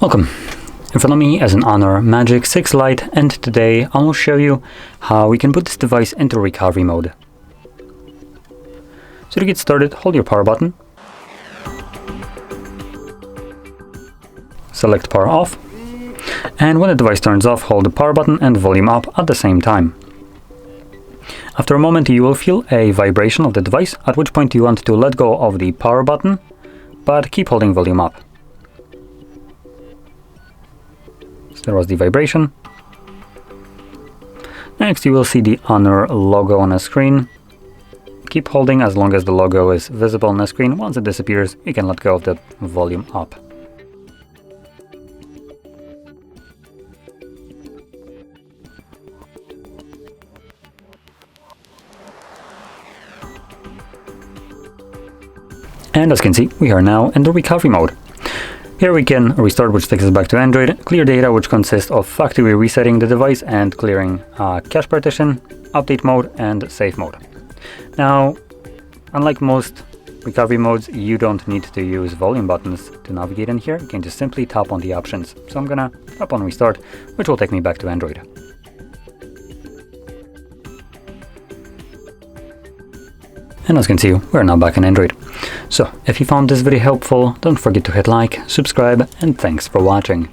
Welcome. In front of me is an Honor Magic 6 Lite, and today I will show you how we can put this device into recovery mode. So to get started, hold your power button, select power off, and when the device turns off, hold the power button and volume up at the same time. After a moment you will feel a vibration of the device, at which point you want to let go of the power button, but keep holding volume up. There was the vibration. Next you will see the Honor logo on the screen. Keep holding as long as the logo is visible on the screen. Once it disappears, you can let go of the volume up. And as you can see, we are now in the recovery mode. Here we can restart, which takes us back to Android, clear data, which consists of factory resetting the device and clearing cache partition, update mode, and save mode. Now, unlike most recovery modes, you don't need to use volume buttons to navigate in here. You can just simply tap on the options. So I'm gonna tap on restart, which will take me back to Android. And as you can see, we're now back in Android. So, if you found this video helpful, don't forget to hit like, subscribe, and thanks for watching.